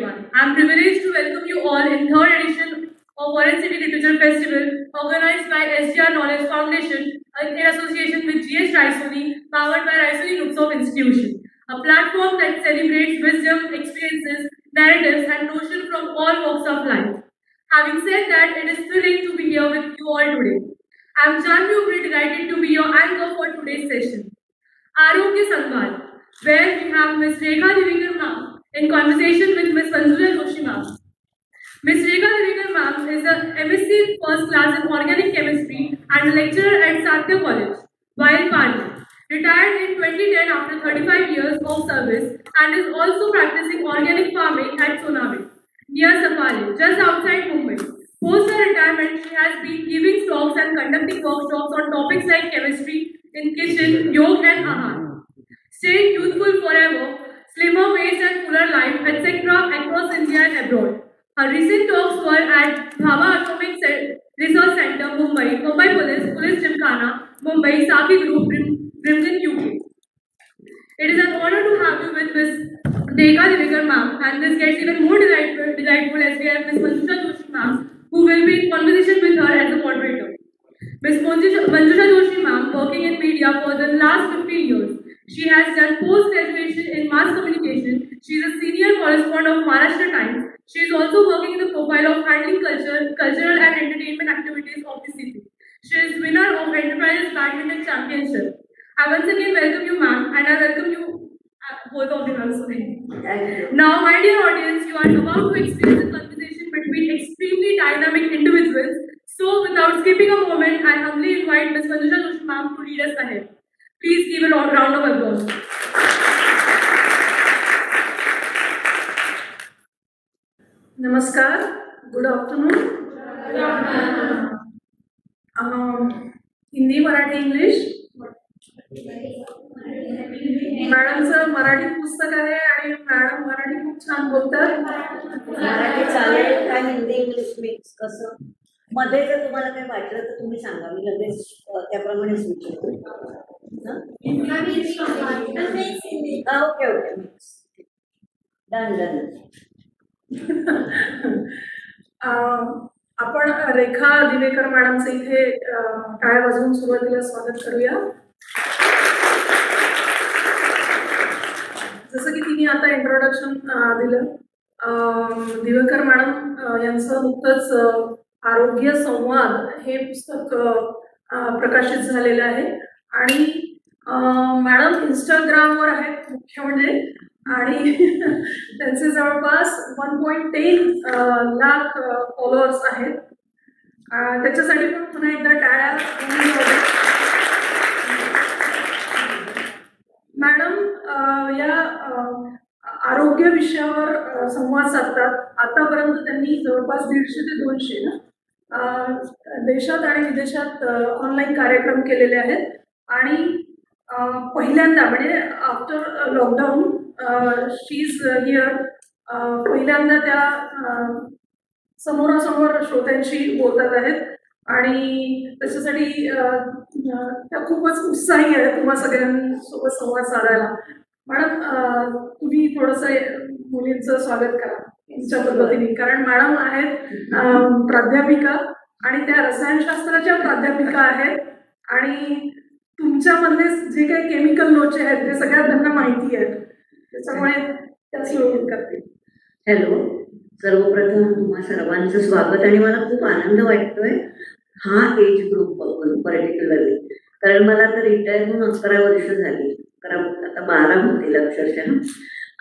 everyone. I am privileged to welcome you all in third edition of Foreign City Literature Festival, organized by SGR Knowledge Foundation in association with GS Raisoni, powered by Raisoni Nutsov Institution, a platform that celebrates wisdom, experiences, narratives, and notions from all walks of life. Having said that, it is thrilling to be here with you all today. I am genuinely delighted to be your anchor for today's session. Arogya Sanvad, where we have Ms. Rekha Divekar ma'am in conversation with Ms. Manjuja Joshi ma'am. Ms. Rekha Divekar ma'am is a MSc first class in organic chemistry and a lecturer at Satya College, while Pali, retired in 2010 after 35 years of service and is also practicing organic farming at Sonave, near Safari, just outside Mumbai. Post her retirement, she has been giving talks and conducting workshops on topics like chemistry in kitchen, yoga and ahar. Staying youthful forever, slimmer waist and fuller life, etc. across India and abroad. Her recent talks were at Bhabha Atomic Research Center, Mumbai, Mumbai Police Gymkhana, Mumbai, Saki Group, Brimton, UK. It is an honor to have you with Ms. Rekha Divekar ma'am, and this gets even more delightful as we have Ms. Manjuja Joshi ma'am, who will be in conversation with her as a moderator. Ms. Manjuja Joshi ma'am, working in media for the last 15 years. She has done post-graduation in mass communication. She is a senior correspondent of Maharashtra Times. She is also working in the profile of handling cultural and entertainment activities of the city. She is winner of Enterprises Badminton Championship. I once again welcome you, ma'am, and I welcome you both of you also. Now, my dear audience, you are about to experience a conversation between extremely dynamic individuals. So, without skipping a moment, I humbly invite Ms. Manjuja Joshi ma'am to lead us ahead. Please give a round of applause. Namaskar. Good afternoon. Hindi, Marathi, English. मॅडमचं Marathi पुस्तक आहे आणि madam Marathi खूप छान बोलतात. मराठी चालेल का Hindi English mix कसं मध्ये जर तुम्हाला काही वाटलं तर तुम्ही सांगा, मी लगेच त्याप्रमाणे सुचवतो. Okay okay mix done done. आपण रेखा दिवेकर मॅडमचं इथे टाळ्या वाजवून सुरुवातीला स्वागत करूया. जसं की तिने आता इंट्रोडक्शन दिलं, दिवेकर मॅडम यांचं नुकतंच आरोग्य संवाद हे पुस्तक प्रकाशित झालेलं आहे आणि मॅडम इंस्टाग्रामवर आहेत मुख्य म्हणजे, आणि त्यांचे जवळपास 1.10 लाख फॉलोअर्स आहेत. त्याच्यासाठी पण पुन्हा एकदा टाळ्या. मॅडम या आरोग्य विषयावर संवाद साधतात. आतापर्यंत त्यांनी जवळपास 150 ते 200 देशात आणि विदेशात ऑनलाईन कार्यक्रम केलेले आहेत. आणि पहिल्यांदा म्हणजे after lockdown she is here, पहिल्यांदा त्या समोरासमोर श्रोत्यांशी बोलतात आहेत आणि त्याच्यासाठी त्या खूपच उत्साही आहेत तुम्हा सगळ्यांसोबत संवाद साधायला. मॅडम तुम्ही थोडंसं मुलींचं स्वागत करा तुमच्या पद्धतीने, कारण मॅडम आहेत प्राध्यापिका आणि त्या रसायनशास्त्राच्या प्राध्यापिका आहेत आणि तुमच्यामधले जे काही केमिकल लोचे आहेत ते सगळ्यात त्यांना माहिती आहेत, त्याच्यामुळे त्या सुरू करतील. हॅलो, सर्वप्रथम तुम्हा सर्वांचं स्वागत आणि मला खूप आनंद वाटतोय हा एज ग्रुप बघून पर्टिक्युलरली, कारण मला तर रिटायर होऊन 11 वर्ष झाली, आता 12 होतील अक्षरशः,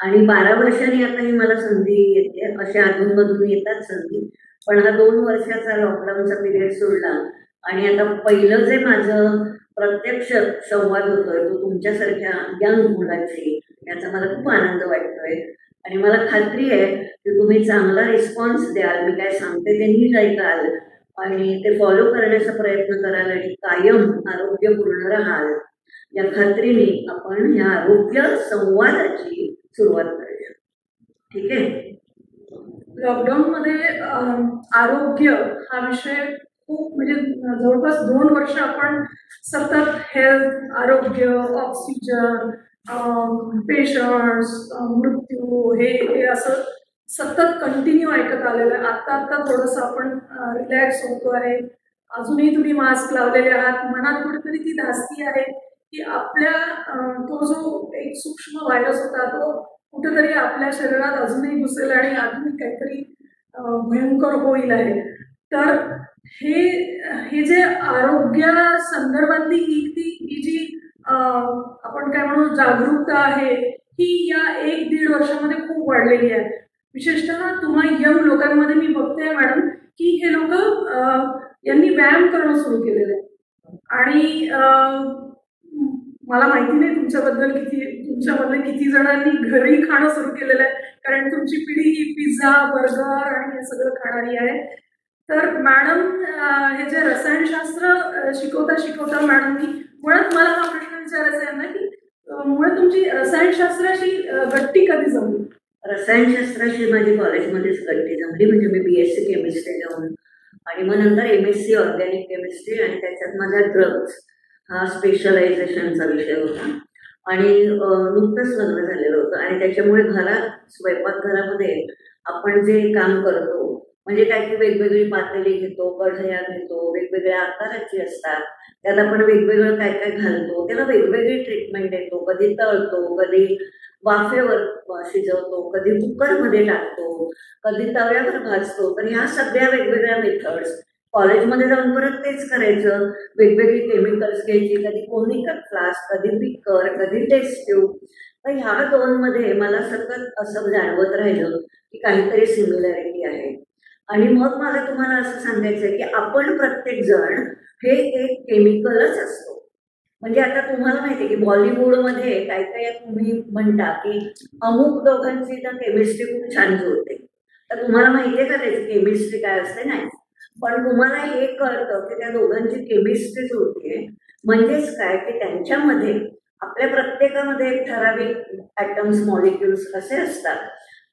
आणि 12 वर्षांनी आता ही मला संधी येते. अशा अधूनमधून येतात संधी, पण हा 2 वर्षाचा लॉकडाऊनचा पिरियड सोडला आणि आता पहिलं जे माझं प्रत्यक्ष संवाद होतोय तो तुमच्यासारख्या यंग मुलांशी, याचा मला खूप आनंद वाटतोय आणि मला खात्री आहे की तुम्ही चांगला रिस्पॉन्स द्याल. मी काय सांगते ते नीट ऐकाल आणि ते फॉलो करण्याचा प्रयत्न कराल आणि कायम आरोग्यपूर्ण राहाल, या खात्रीने आपण या आरोग्य संवादाची सुरुवात करूया. ठीक आहे. लॉकडाऊनमध्ये आरोग्य हा विषय खूप म्हणजे जवळपास 2 वर्ष आपण सतत हेल्थ, आरोग्य, ऑक्सिजन, पेशंट्स, मृत्यू हे असं सतत कंटिन्यू ऐकत आलेलो आहे. आता थोडंसं आपण रिलॅक्स होतो आहे. अजूनही तुम्ही मास्क लावलेले आहात. मनात कुठेतरी ती धास्ती आहे की आपल्या तो जो एक सूक्ष्म व्हायरस होता तो कुठेतरी आपल्या शरीरात अजूनही घुसेल आणि अजूनही काहीतरी भयंकर होईल आहे. तर हे हे जे आरोग्य संदर्भातली ही जी आपण काय म्हणू जागरूकता आहे ही या 1-1.5 वर्षामध्ये खूप वाढलेली आहे. विशेषतः तुम्हा यंग लोकांमध्ये मी बघते मॅडम की हे लोक यांनी व्यायाम करणं सुरू केलेलं आहे. आणि मला माहिती नाही तुमच्यामधले किती जणांनी घरी खाणं सुरू केलेलं आहे, कारण तुमची पिढी ही पिझ्झा बर्गर आणि हे सगळं खाणारी आहे. तर मॅडम हे जे रसायनशास्त्र शिकवता मॅडमनी मुळात मला हा प्रश्न विचारायचा आहे ना की मुळात तुमची रसायनशास्त्राशी गट्टी कधी जमली? रसायनशास्त्राशी माझी कॉलेजमध्येच गट्टी जमली. म्हणजे मी BSc केमिस्ट्री घेऊन आणि मग नंतर MSc ऑर्गॅनिक केमिस्ट्री आणि त्याच्यात माझा ड्रग्स हा स्पेशलायझेशनचा विषय होता. आणि नुकतंच लग्न झालेलं होतं आणि त्याच्यामुळे स्वयंपाकघरामध्ये आपण जे काम करतो म्हणजे काय की वेगवेगळी पातेली घेतो, कढया घेतो, वेगवेगळ्या आकाराची असतात, त्यात आपण वेगवेगळं काय काय घालतो, त्याला वेगवेगळी ट्रीटमेंट देतो. कधी तळतो, कधी वाफेवर शिजवतो, कधी कुकरमध्ये टाकतो, कधी तव्यावर भाजतो. तर ह्या सगळ्या वेगवेगळ्या मेथड्स कॉलेजमध्ये जाऊन परत तेच करायचं. वेगवेगळी केमिकल्स घ्यायची, कधी कोनिकल फ्लास्क, कधी बीकर, कधी टेस्ट ट्यूब. तर ह्या दोनमध्ये मला सतत असं जाणवत राहिलं की काहीतरी सिमिलॅरिटी आहे. आणि मग मला तुम्हाला असं सांगायचं आहे की आपण प्रत्येक जण हे एक केमिकलच असतो. म्हणजे आता तुम्हाला माहिती आहे की बॉलिवूडमध्ये काय काय तुम्ही म्हणता की अमुक दोघांची तर केमिस्ट्री खूप छान जुळते. तर तुम्हाला माहिती आहे का त्याची केमिस्ट्री काय असते? नाही. पण तुम्हाला हे कळतं की त्या दोघांची केमिस्ट्री जुळते म्हणजेच काय की त्यांच्यामध्ये आपल्या प्रत्येकामध्ये एक ठराविक ॲटम्स मॉलिक्युल्स असे असतात.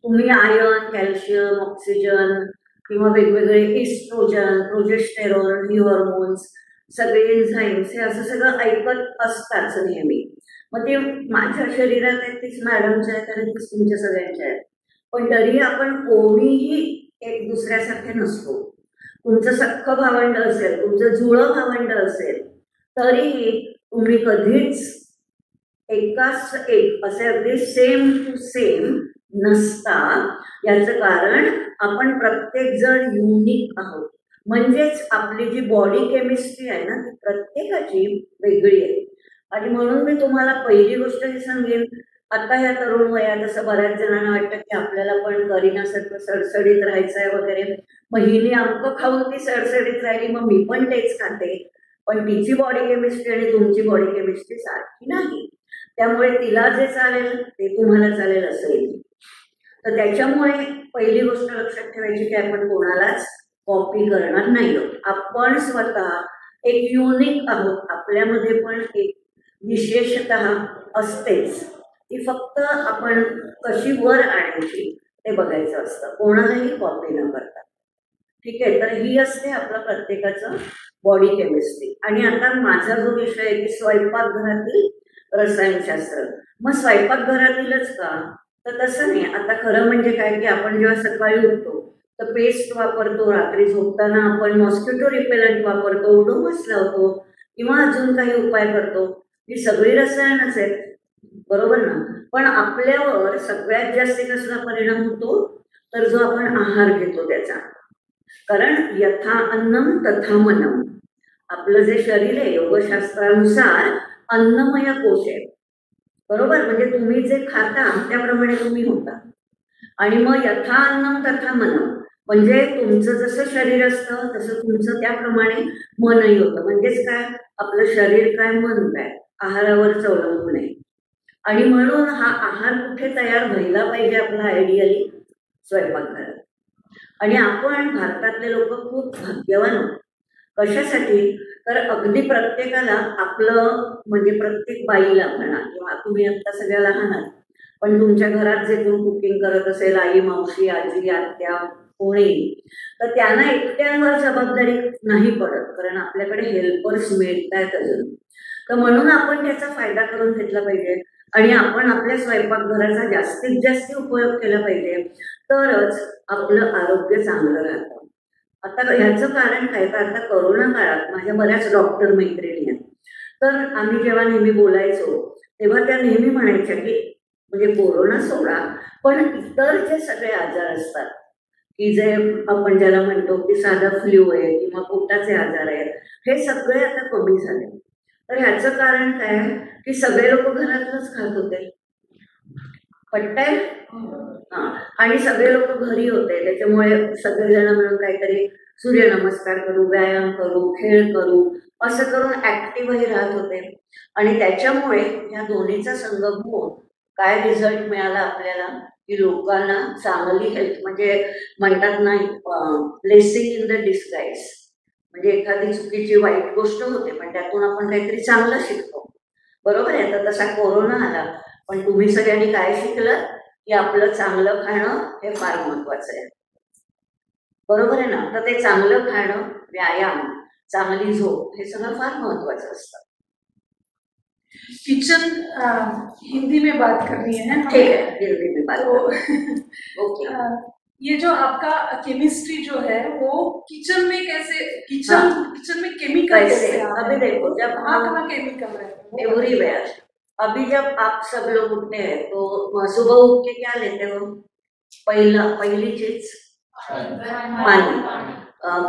तुम्ही आयर्न, कॅल्शियम, ऑक्सिजन किंवा वेगवेगळे इस्ट्रोजन, प्रोजेस्टेरॉन, ही हॉर्मोन्स, सगळे एन्झाईम्स हे असं सगळं ऐकत असतात नेहमी. मग ते माझ्या शरीरात आहेत, तीच मॅडमच्या आहेत आणि तीच तुमच्या सगळ्यांच्या आहेत. पण तरी आपण कोणीही एक दुसऱ्यासारखे नसतो. तुमचं सख्खं भावंड असेल, तुमचं जुळं भावंड असेल, तरीही तुम्ही कधीच एकाच एक असे अगदी सेम टू सेम नसता. याचं कारण आपण प्रत्येक जण युनिक आहोत. म्हणजेच आपली जी बॉडी केमिस्ट्री आहे ना ती प्रत्येकाची वेगळी आहे. आणि म्हणून मी तुम्हाला पहिली गोष्ट ही सांगेन, आता ह्या तरुण वयात असं बऱ्याच जणांना वाटतं की आपल्याला पण करीनासारखं सडसडीत राहायचं आहे वगैरे. मग हिने आमकं खाऊन ती सडसडीत राहिली मग मी पण तेच खाते. पण तिची बॉडी केमिस्ट्री आणि तुमची बॉडी केमिस्ट्री सारखी नाही. त्यामुळे तिला जे चालेल ते तुम्हाला चालेल असेल. तर त्याच्यामुळे पहिली गोष्ट लक्षात ठेवायची की आपण कोणालाच कॉपी करणार नाही आहोत. आपण स्वतः एक युनिक आहोत. आपल्यामध्ये पण एक विशेषता असतेच. ती फक्त आपण कशी वर आणायची ते बघायचं असतं, कोणालाही कॉपी न करता. ठीक आहे. तर ही असते आपलं प्रत्येकाचं बॉडी केमिस्ट्री. आणि आता माझा जो विषय आहे की स्वयंपाकघरातील रसायनशास्त्र. मग स्वयंपाकघरातीलच का? तर तसं नाही. आता खरं म्हणजे काय की आपण जेव्हा सकाळी उठतो तर पेस्ट वापरतो, रात्री झोपताना आपण मॉस्किटो रिपेलंट वापरतो, ओडोमॉस लावतो किंवा अजून काही उपाय करतो. ही सगळी रसायनच आहेत, बरोबर ना? पण आपल्यावर सगळ्यात जास्त कसला परिणाम होतो? तर जो आपण आहार घेतो त्याचा. कारण यथा अन्नम तथा मनम. आपलं जे शरीर आहे योगशास्त्रानुसार अन्नमय कोश आहे, बरोबर? म्हणजे तुम्ही जे खाता त्याप्रमाणे तुम्ही होता. आणि मग यथा अन्नम तथा मनम म्हणजे तुमचं जसं शरीर असतं तसं तुमचं त्याप्रमाणे मनही होतं. म्हणजेच काय? आपलं शरीर काय, मन काय, आहारावरच अवलंबून आहे. आणि म्हणून हा आहार कुठे तयार व्हायला पाहिजे आपला आयडियली? स्वयंपाकघरात. आणि आपण भारतातले लोक खूप भाग्यवान आहोत. कशासाठी? तर अगदी प्रत्येकाला आपलं म्हणजे प्रत्येक बाईला म्हणा किंवा तुम्ही आता सगळ्या लहान आहात पण तुमच्या घरात जे कोण कुकिंग करत असेल, आई, मावशी, आजी, आत्या, कोणी, तर त्यांना एकट्यांवर जबाबदारी नाही पडत. कारण आपल्याकडे हेल्पर्स मिळत आहेत अजून. तर म्हणून आपण त्याचा फायदा करून घेतला पाहिजे. आणि आपण आपल्या स्वयंपाकघराचा जास्तीत जास्त उपयोग केला पाहिजे, तरच आपलं आरोग्य चांगलं राहतं. आता ह्याचं कारण काय, तर आता कोरोना काळात माझ्या बऱ्याच डॉक्टर मैत्रिणी आहेत, तर आम्ही जेव्हा नेहमी बोलायचो तेव्हा त्या नेहमी म्हणायच्या की म्हणजे कोरोना सोडा, पण इतर जे सगळे आजार असतात की जे आपण ज्याला म्हणतो की साधा फ्लू आहे किंवा पोटाचे आजार आहेत, हे सगळे आता कमी झाले. तर ह्याचं कारण काय की सगळे लोक घरातच खात होते, पटतंय? हा, आणि सगळे लोक घरी होते, त्याच्यामुळे सगळेजण मिळून काहीतरी सूर्यनमस्कार करू, व्यायाम करू, खेळ करू, असं करून ऍक्टिव्हही राहत होते. आणि त्याच्यामुळे या दोन्हीचा संगम होऊन काय रिझल्ट मिळाला आपल्याला की लोकांना चांगली हेल्थ, म्हणजे म्हणतात ना ब्लेसिंग इन द डिस्गाईज, म्हणजे एखादी चुकीची वाईट गोष्ट होते पण त्यातून आपण काहीतरी चांगलं शिकतो, बरोबर आहे. तर तसा कोरोना आला, पण तुम्ही सगळ्यांनी काय शिकलं की आपलं चांगलं खाणं हे फार महत्वाचं आहे, बरोबर आहे ना. तर ते चांगलं खाणं, व्यायाम, चांगली झोप, हे सगळं फार महत्वाचं असतं. किचन हिंदी में बात करनी है, ठीक है, हिंदी में बात तो ओके। ये जो आपका केमिस्ट्री जो है वो किचन में कैसे, किचन में केमिकल कैसे आ रहे अभी हैं? देखो, जब कहाँ केमिकल है एवरीवेयर, अभी जब आप सब लोग उठते हैं तो सुबह उठ के क्या लेते हो, पहिली चीज पाणी.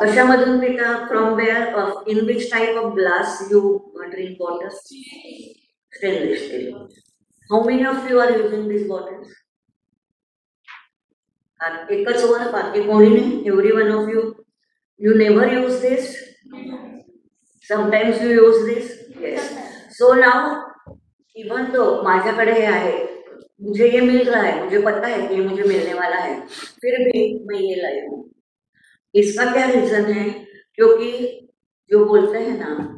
कशामधून पिता, from where, in which type of glass you drink water? Stainless steel. How many of you are using this bottles? एकच वर, बाकी कोणी नाही. Every one of you, you never use this, sometimes you use this. Yes. So now even तो माझ्याकडे हे आहे, मुझे ये मिल रहा है, मुझे पता है कि मुझे मिलने वाला है, फिर भी मैं ये लाई हूँ. इसका क्या रीजन है? क्योंकि जो बोलते हैं ना,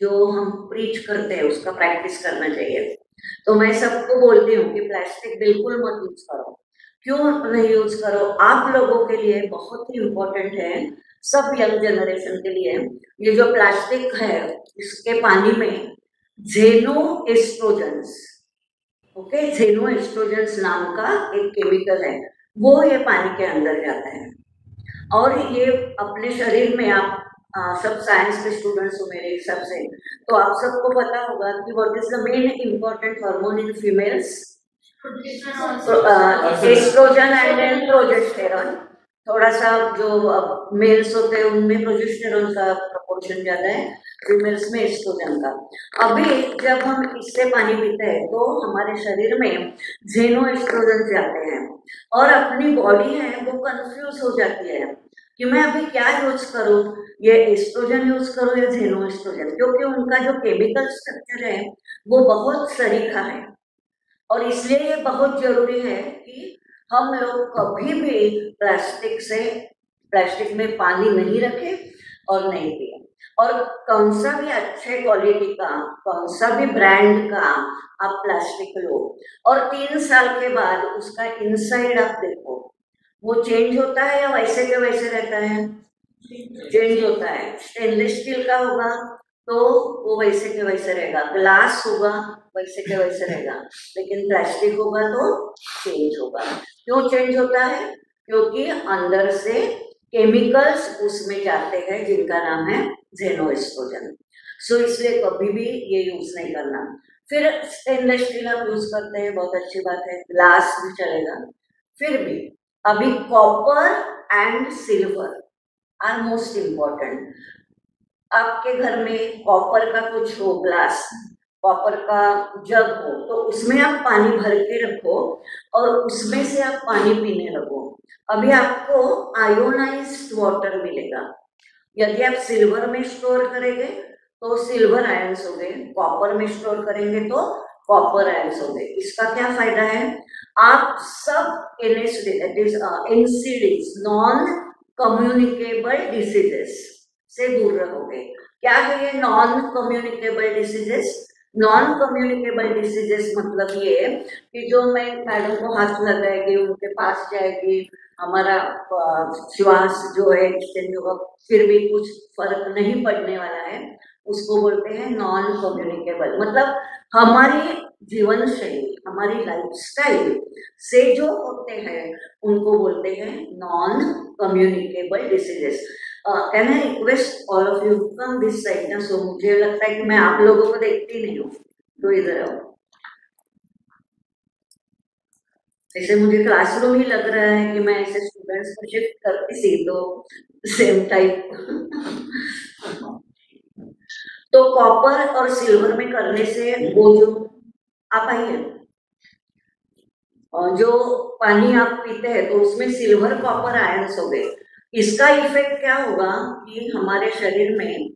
जो हम प्रीच करते हैं उसका प्रैक्टिस करना चाहिए. तो मैं सबको बोलती हूँ कि प्लास्टिक बिल्कुल मत यूज करो. क्यों नहीं यूज करो? आप लोगों के लिए बहुत ही इम्पोर्टेंट है, सब यंग जनरेशन के लिए. ये जो प्लास्टिक है, इसके पानी में जेनो एस्ट्रोजेंस, ओके, जेनो एस्ट्रोजेंस नाम का एक केमिकल है, वो ये पानी के अंदर जाता है. और ये अपने शरीर में आप सब साइंस के स्टूडेंट्स हो मेरे हिसाब से, तो आप सबको पता होगा कि what is the main important hormone in females? Oestrogen and then progesterone. थोड़ा सा जो मेल्स होते हैं उनमें प्रोजेस्टेरॉन का प्रपोर्शन ज्यादा है, फीमेल्स में एस्ट्रोजन का. अभी जब हम इससे पानी पीते हैं तो हमारे शरीर में जेनो एस्ट्रोजन जाते हैं और अपनी बॉडी है वो कंफ्यूज हो जाती है कि मैं अभी क्या यूज करूं, ये एस्ट्रोजन यूज करूं या जेनो एस्ट्रोजन, क्योंकि उनका जो केमिकल स्ट्रक्चर है वो बहुत सरीखा है. और इसलिए ये बहुत जरूरी है कि हम लोग कभी भी प्लास्टिक में पानी नहीं रखें और नहीं पिए. और कौन सा भी अच्छे क्वालिटी का, कौन सा भी ब्रांड का आप प्लास्टिक लो और 3 साल के बाद उसका इनसाइड आप देखो, वो चेंज होता है या वैसे के वैसे रहता है? चेंज होता है. स्टेनलेस स्टील का होगा तो वो वैसे के वैसे रहेगा, ग्लास होगा वैसे के वैसे रहेगा, लेकिन प्लास्टिक होगा तो चेंज होगा. क्यों चेंज होता है? क्योंकि अंदर से केमिकल्स उसमें जाते हैं जिनका नाम है जेनोएस्ट्रोजन. सो इसलिए कभी भी ये यूज नहीं करना. फिर स्टेनलेस स्टील आप यूज करते हैं, बहुत अच्छी बात है, ग्लास भी चलेगा. फिर भी अभी copper and silver are most important. आपके घर में कॉपर का कुछ हो, ग्लास, कॉपर का जग हो, तो उसमें आप पानी भर के रखो और उसमें से आप पानी पीने लगो. अभी आपको आयोनाइज्ड वाटर मिलेगा. यदि आप सिल्वर में स्टोर करेंगे तो सिल्वर आयंस हो गए, कॉपर में स्टोर करेंगे तो कॉपर आयंस हो गए. इसका क्या फायदा है? आप सब NCDs, नॉन कम्युनिकेबल डिसीजेस से दूर रहोगे. क्या है ये non communicable diseases? Non communicable diseases मतलब ये कि जो मैं मैडम को हाथ लगाएगी, उनके पास जाएगी, हमारा श्वास जो है एक्सचेंज होगा, फिर भी कुछ फर्क नहीं पड़ने वाला है, उसको बोलते हैं नॉन कम्युनिकेबल. मतलब हमारी जीवन शैली, हमारी लाइफस्टाइल से जो होते हैं उनको बोलते हैं non communicable diseases. Can I request all of you come this side ना, सो मुझे लगता है कि मैं आप लोगों को देखती नहीं हूँ, तो इधर आओ। जैसे मुझे क्लासरूम ही लग रहा है कि मैं ऐसे स्टूडेंट्स को शिफ्ट करती सी तो सेम टाइप। तो कॉपर और सिल्वर में करने से वो जो आप आइए, जो पानी आप पीते हैं तो उसमें सिल्वर कॉपर आयंस हो गए। इसका इफेक्ट क्या होगा कि हमारे शरीर में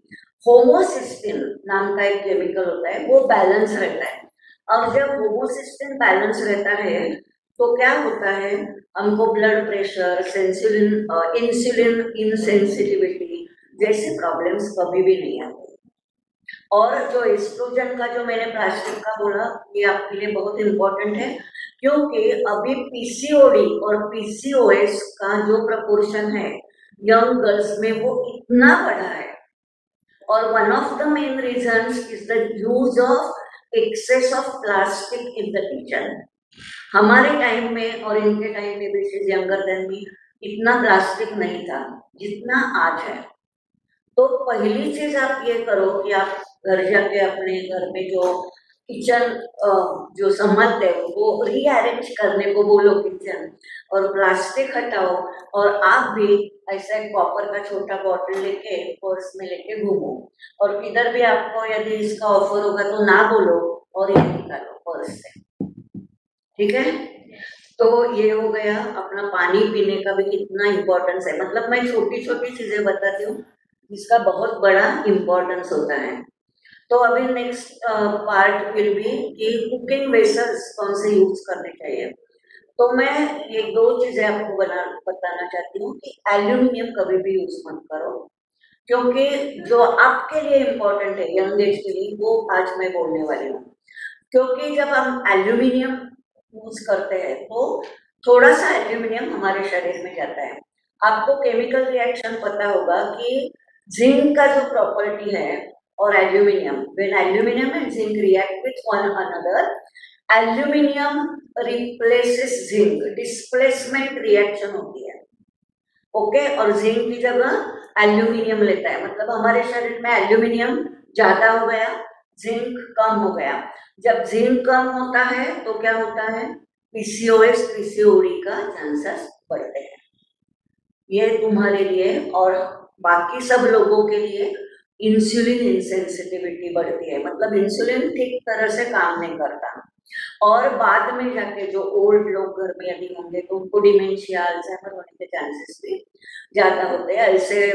होमोसिस्टिन नाम का एक केमिकल होता है, वो बैलेंस रहता है। और जब होमोसिस्टिन बैलेंस रहता है तो क्या होता है, हमको ब्लड प्रेशर, इंसुलिन इनसेंसिटिविटी जैसे प्रॉब्लम्स कभी भी नहीं आते। और जो एस्ट्रोजन का जो मैंने प्लास्टिक का बोला, ये आपके लिए बहुत इंपॉर्टेंट है, क्योंकि अभी पीसीओडी और पीसीओएस का जो प्रपोर्शन है यंग गर्ल्स में वो इतना बड़ा है। और one of the main reasons is the use of excess of plastic in the kitchen. हमारे टाइम में और इनके टाइम में भी यंगर देन मी इतना प्लास्टिक नहीं था जितना आज है। तो पहली चीज आप ये करो कि आप घर जाके अपने घर में जो किचन जो समझते हो वो रीअरेंज करने को बोलो किचन, और प्लास्टिक हटाओ। और आप भी ऐसा एक कॉपर का छोटा बॉटल लेके पर्स में लेके घूमो, और किधर भी आपको यदि इसका ऑफर होगा तो ना बोलो और ये निकालो पर्स से, ठीक है। तो ये हो गया अपना पानी पीने का भी कितना इम्पोर्टेंस है। मतलब मैं छोटी छोटी चीजें बताती हूँ जिसका बहुत बड़ा इम्पोर्टेंस होता है। तो अभी नेक्स्ट पार्ट विल बी कि कुकिंग वेसल्स कौन से यूज करने चाहिए। तो मैं ये दो चीजें आपको बताना चाहती हूँ कि एल्यूमिनियम कभी भी यूज मत करो, क्योंकि जो आपके लिए इम्पोर्टेंट है यंग एज के लिए वो आज मैं बोलने वाली हूँ। क्योंकि जब हम एल्यूमिनियम यूज करते हैं तो थोड़ा सा एल्यूमिनियम हमारे शरीर में जाता है। आपको केमिकल रिएक्शन पता होगा कि जिंक का जो प्रॉपर्टी है और aluminium, when aluminium and zinc react with one another, aluminium replaces zinc, displacement reaction होती है, ओके। और जिंक की जगह एल्यूमिनियम लेता है, मतलब हमारे शरीर में एल्यूमिनियम ज्यादा हो गया, जिंक कम हो गया। जब जिंक कम होता है तो क्या होता है, पीसीओएस पीसीओडी का चांसेस बढ़ते हैं। ये तुम्हारे लिए और बाकी सब लोगों के लिए इंसुलिन इनसेंसिटिविटी बढ़ती है, मतलब इंसुलिन ठीक तरह से काम नहीं करता। और बाद में जाके जो ओल्ड लोग घर में यदि होंगे तो उनको डिमेंशिया, अल्जाइमर होने के चांसेस भी ज्यादा होते हैं। ऐसे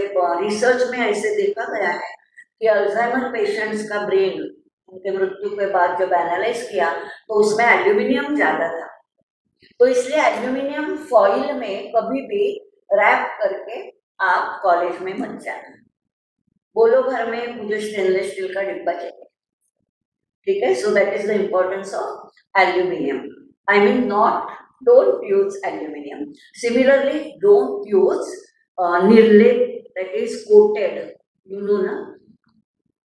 रिसर्च में ऐसे देखा गया है कि अल्जाइमर पेशेंट्स का ब्रेन उनके मृत्यु के बाद जब एनालाइज किया तो उसमें एल्यूमिनियम ज्यादा था। तो इसलिए एल्यूमिनियम फॉइल में कभी भी रैप करके आप कॉलेज में मत जाना, बोलो घर में मुझे स्टेनलेस स्टील का डिब्बा चाहिए, ठीक है। So that is the importance of aluminium. I mean not, don't use aluminium. Similarly don't use Nirlep that is coated, you know ना,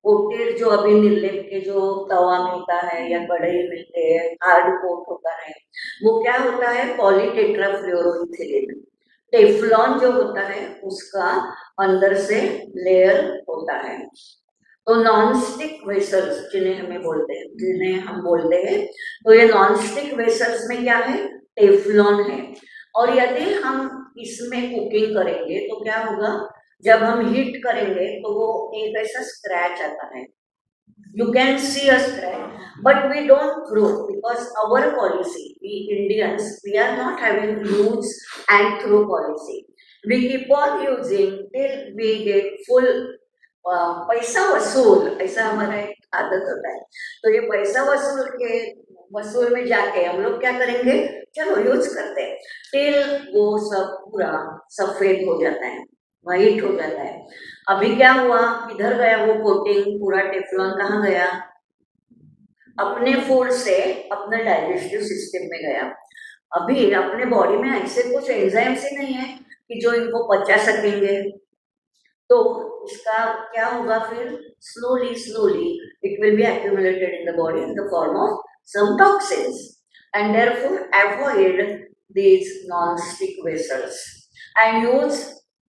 कोटेड जो अभी निर्लेप के जो तवा मिलता है या कढ़ाई मिलते हैं, हार्ड कोट होता है, वो क्या होता है, पॉलीटेट्राफ्लोरोइथिलीन, टेफ्लॉन जो होता है उसका अंदर से लेयर होता है। तो नॉन स्टिक वेसल्स जिन्हें हम बोलते हैं, तो ये नॉन स्टिक वेसल्स में क्या है, टेफ्लॉन है। और यदि हम इसमें कुकिंग करेंगे तो क्या होगा, जब हम हीट करेंगे तो वो एक ऐसा स्क्रैच आता है, you can see a scratch, but we don't throw, because our policy, we Indians, we are not having use and throw policy. We keep on using till we get full पैसा वसूल, ऐसा हमारा एक आदत होता है। तो ये पैसा वसूल में जाके हम लोग क्या करेंगे, चलो यूज करते हैं, टिल वो सब पूरा सफेद हो जाता है, वाइट हो जाता है। अभी क्या हुआ, किधर गया वो कोटिंग, पूरा टेफ्लॉन कहाँ गया, अपने फूड से अपने डाइजेस्टिव सिस्टम में गया। अभी अपने बॉडी में ऐसे कुछ एंजाइम्स ही नहीं है कि जो इनको पचा सकेंगे। तो इसका क्या होगा फिर, slowly it will be accumulated in the body in the form of some toxins, and therefore avoid these non-stick vessels and use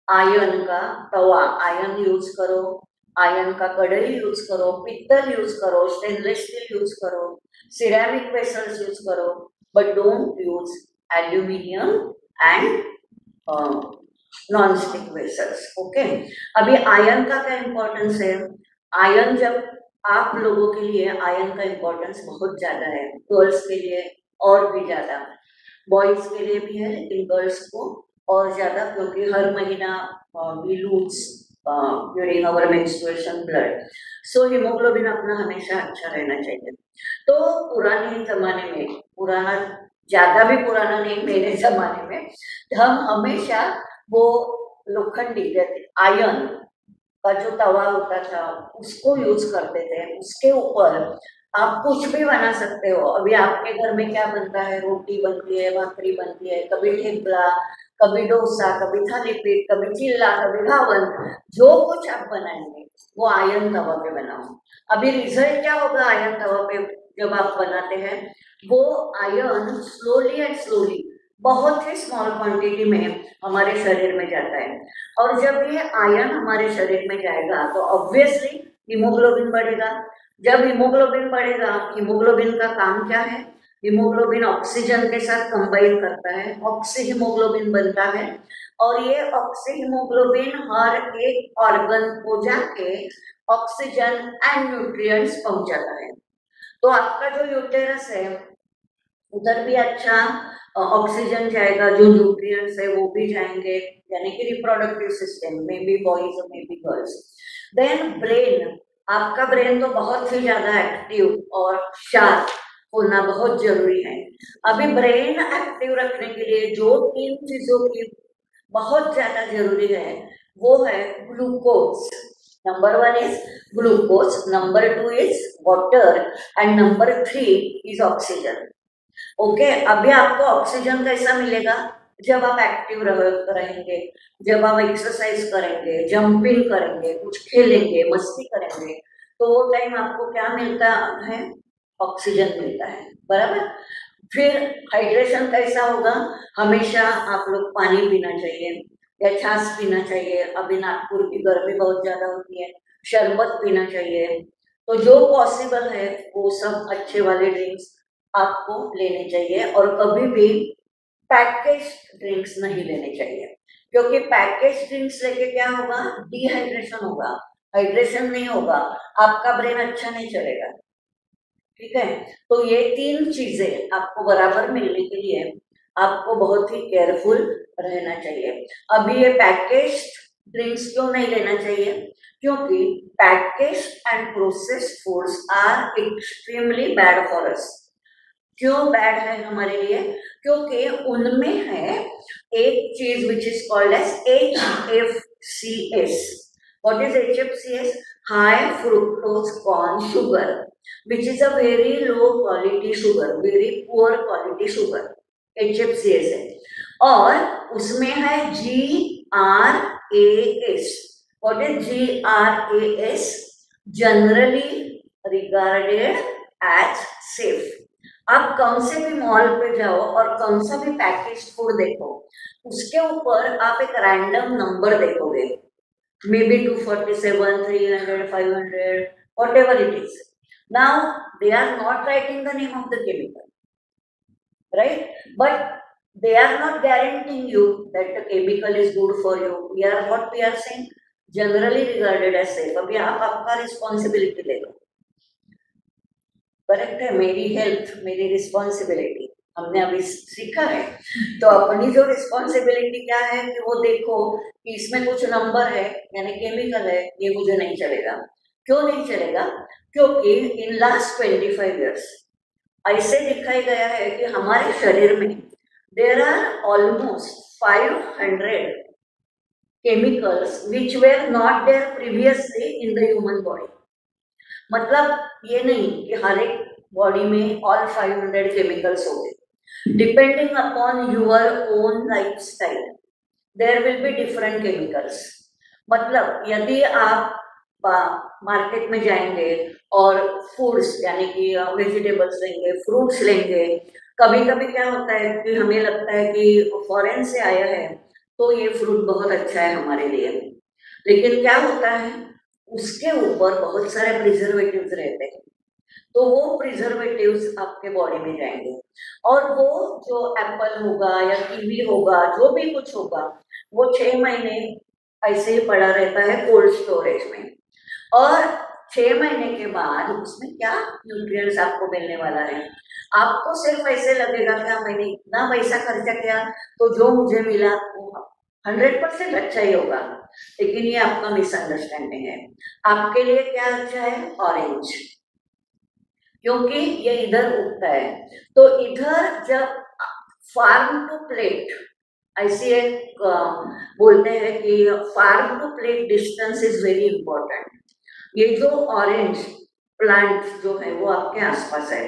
ion का तवा, आयन यूज करो, आयन का कढ़ाई यूज करो, पित्तल यूज करो, स्टेनलेस स्टील यूज करो, ceramic vessels use करो, but don't use aluminium and non stick vessels. Okay, अभी आयन का क्या इम्पोर्टेंस है? आयन, जब आप लोगों के लिए आयन का इम्पोर्टेंस बहुत ज्यादा है, गर्ल्स के लिए और भी ज्यादा, बॉयज के लिए भी है लेकिन गर्ल्स को और ज्यादा, क्योंकि हर महीना we lose during our menstruation blood. So haemoglobin अपना हमेशा अच्छा रहना चाहिए. तो पुराने जमाने में, पुराना ज्यादा भी पुराना नहीं, मेरे जमाने में हम हमेशा वो लोखंडी आयन का जो तवा होता था उसको यूज करते थे. उसके ऊपर आप कुछ भी बना सकते हो. अभी आपके घर में क्या बनता है? रोटी बनती है, भाकरी बनती है, कभी ठेपला, कभी डोसा, कभी थालीपीठ, कभी चिल्ला, कभी घावन, जो कुछ आप बनाएंगे वो आयन तवा पे बनाओ. अभी रिजल्ट क्या होगा आयन तवा पे जब आप बनाते हैं? वो आयन स्लोली एंड स्लोली, बहुत ही स्मॉल क्वांटिटी में हमारे शरीर में जाता है. और जब ये आयन हमारे शरीर में जाएगा तो ऑब्वियसली हीमोग्लोबिन बढ़ेगा. जब हीमोग्लोबिन बढ़ेगा, हीमोग्लोबिन का काम क्या है? हीमोग्लोबिन ऑक्सीजन के साथ कंबाइन करता है, ऑक्सी हीमोग्लोबिन बनता है, और ये ऑक्सी हीमोग्लोबिन हर एक ऑर्गन को जाके ऑक्सीजन एंड न्यूट्रिएंट्स पहुंचाता है. तो आपका जो यूटेरस है उधर भी अच्छा ऑक्सीजन जाएगा, जो न्यूट्रिएंट्स है वो भी जाएंगे, यानी कि रिप्रोडक्टिव सिस्टम में भी बॉयज और maybe girls. Then brain, आपका ब्रेन तो बहुत ही ज्यादा एक्टिव और शार्प होना बहुत जरूरी है. अभी ब्रेन एक्टिव रखने के लिए जो 3 चीजों की बहुत ज्यादा जरूरी है वो है glucose. Number 1 is glucose, number 2 is water and number 3 is oxygen. Okay, अभी आपको ऑक्सीजन कैसा मिलेगा? जब आप एक्टिव रहेंगे, जब आप एक्सरसाइज करेंगे, जंपिंग करेंगे, कुछ खेलेंगे, मस्ती करेंगे, तो वो टाइम आपको क्या मिलता है? ऑक्सीजन मिलता है, बराबर. फिर हाइड्रेशन कैसा होगा? हमेशा आप लोग पानी पीना चाहिए या छाछ पीना चाहिए. अभी नागपुर की गर्मी बहुत ज्यादा होती है, शरबत पीना चाहिए. तो जो पॉसिबल है वो सब अच्छे वाले ड्रिंक्स आपको लेने चाहिए, और कभी भी पैकेज ड्रिंक्स नहीं लेने चाहिए, क्योंकि पैकेज ड्रिंक्स लेके क्या होगा? डिहाइड्रेशन होगा, हाइड्रेशन नहीं होगा, आपका ब्रेन अच्छा नहीं चलेगा. ठीक है, तो ये 3 चीजें आपको बराबर मिलने के लिए आपको बहुत ही केयरफुल रहना चाहिए. अभी ये पैकेज ड्रिंक्स क्यों नहीं लेना चाहिए? क्योंकि package and processed foods are extremely bad for us. क्यों बैड है हमारे लिए? क्योंकि उनमें है एक चीज which is called as HFCS. What is HFCS? High fructose corn sugar, which is a very low quality sugar, very poor quality sugar. HFCS है. और उसमें है GRAS. What is GRAS? Generally regarded as safe. आप कौन से भी mall पे जाओ और कौन सा भी पैकेज फूड देखो, उसके ऊपर आप एक रैंडम नंबर देखोगे, may be 247, 300, 500, whatever it is. Now they are not writing the name of the chemical, right? But they are not guaranteeing you that the chemical is good for you. What we are saying, generally regarded as safe. अभी आप आपका responsibility ले लो. Correct है, मेरी health मेरी responsibility, हमने अभी सीखा है. तो अपनी जो रिस्पॉन्सिबिलिटी क्या है कि वो देखो कि इसमें कुछ नंबर है यानी केमिकल है, ये मुझे नहीं चलेगा. क्यों नहीं चलेगा? क्योंकि इन लास्ट 25 ईयर्स ऐसे दिखाया गया है कि हमारे शरीर में there are almost 500 chemicals which were not there previously in the human body. मतलब ये नहीं कि हर एक बॉडी में ऑल 500 केमिकल्स होंगे. Depending upon your own lifestyle there will be different chemicals. मतलब यदि आप मार्केट में जाएंगे और फूड्स यानी कि वेजिटेबल्स लेंगे, फ्रूट्स लेंगे। कभी कभी क्या होता है कि हमें लगता है कि फॉरेन से आया है तो ये फ्रूट बहुत अच्छा है हमारे लिए, लेकिन क्या होता है उसके ऊपर बहुत सारे प्रिजर्वेटिव्स रहते हैं, तो वो प्रिजर्वेटिव्स आपके बॉडी में जाएंगे और वो जो एप्पल होगा या कीवी होगा, जो भी कुछ होगा, वो 6 महीने ऐसे ही पड़ा रहता है कोल्ड स्टोरेज में। और 6 महीने के बाद उसमें क्या न्यूट्रिएंट्स आपको मिलने वाला है, आपको सिर्फ ऐसे लगेगा कि मैंने इतना पैसा खर्चा किया तो जो मुझे मिला वो 100% अच्छा ही होगा, लेकिन ये आपका मिसअंडरस्टैंडिंग है। आपके लिए क्या अच्छा है? ऑरेंज, क्योंकि ये इधर उगता है। तो इधर जब फार्म टू प्लेट ऐसी एक बोलते हैं कि farm to plate distance is very important. ये जो ऑरेंज प्लांट जो है वो आपके आसपास है,